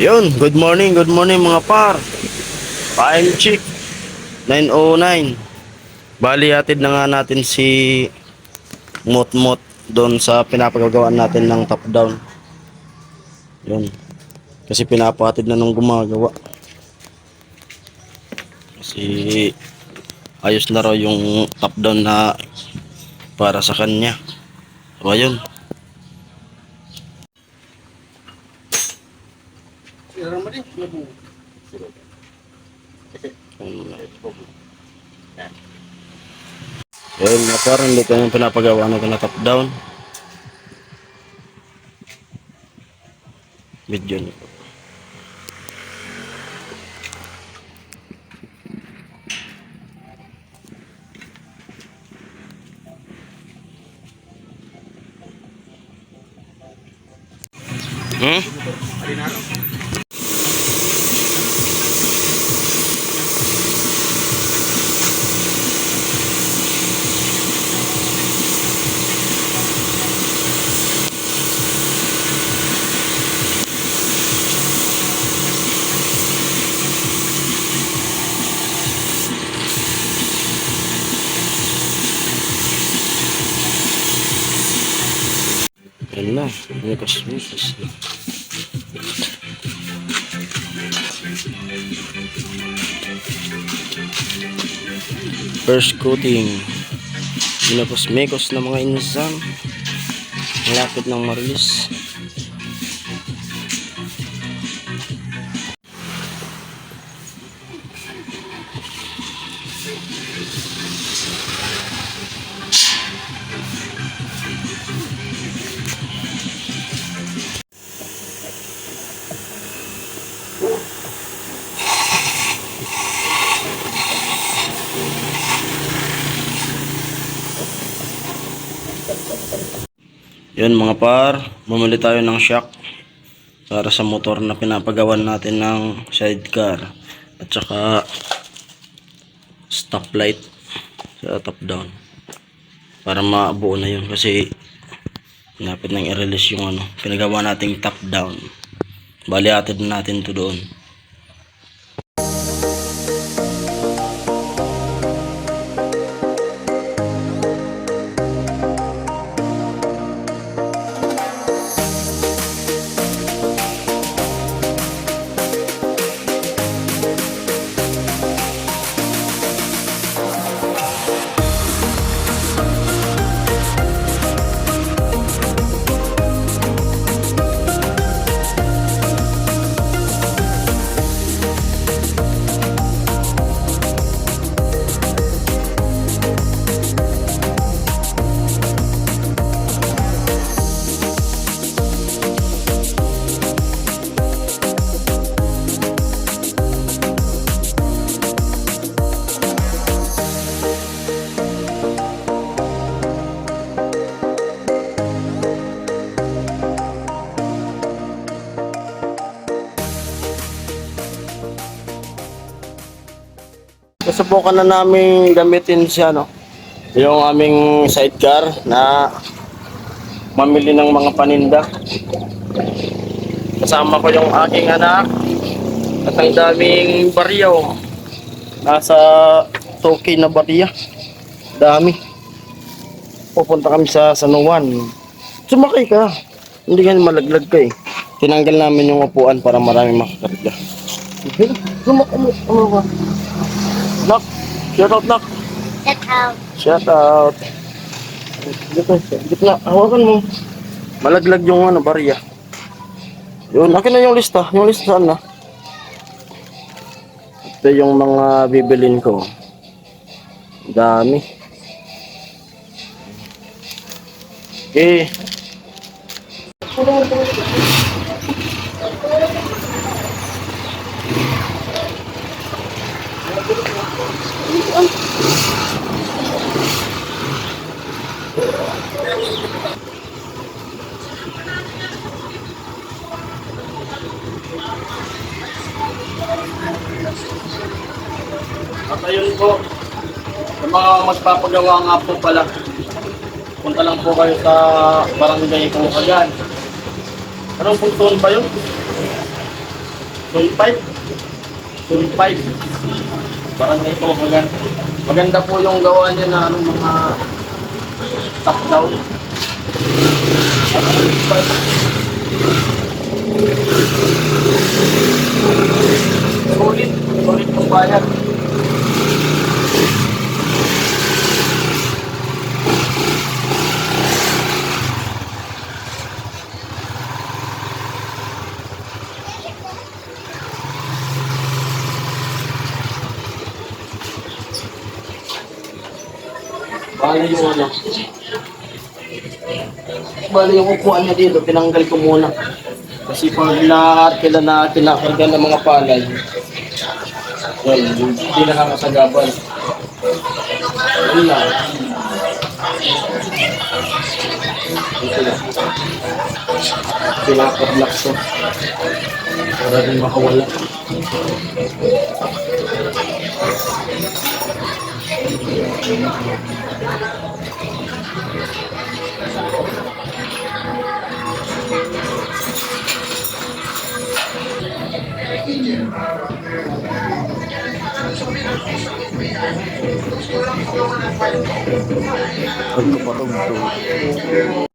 Yun, good morning mga par. Time check, 9:09. Bali, hatid na nga natin si Mot doon sa pinapagawaan natin ng top down. Yun, kasi pinapahatid na nung gumagawa. Kasi ayos na raw yung top down na para sa kanya. So, ayun. Yun, mga par, dito yung pinapagawa natin na top down. Video niyo. Hmm? Yan na, mikos. First coating. Mikos na mga insan. Malapit ng marilis. Yun mga par, bumili tayo ng shock para sa motor na pinapagawan natin ng sidecar at saka stoplight sa top down para mabuo na yun kasi napit nang i-release yung pinagawa nating top down. Bali atid natin to doon. Susubukan na namin gamitin siya yung aming sidecar na mamili ng mga paninda. Kasama ko yung aking anak at ang daming barya nasa 2K na barya. Dami. Pupunta kami sa San Juan. Sumakay ka. Hindi ka malaglag ka eh. Tinanggal namin yung upuan para marami makakarga. Sumakay mo. Nak, shout out nak. Shout out. Shout out. Gitna, hawakan mo. Malaglag yung barya. Yun, akin na yung lista. Yung lista saan na? Ito yung mga bibilin ko. Dami. Okay. At ayun po, sa mga magpapagawa nga po pala, punta lang po kayo sa Barangay Kukagan. Anong puntuan ba yun? Sulpipe. Sulpipe. Parang ito, maganda. Maganda po yung gawa niya na ano, mga top down. Sulit. Sulit yung bayad. Bali yung ano. Bali yung upuan niya dito, tinanggal ko muna. Kasi pag kinakarga ng mga palay, well, hindi nakakasagaban. Yun lang. Ito lang. Pinaka-block to. Para rin makawala. Pagkapatong to.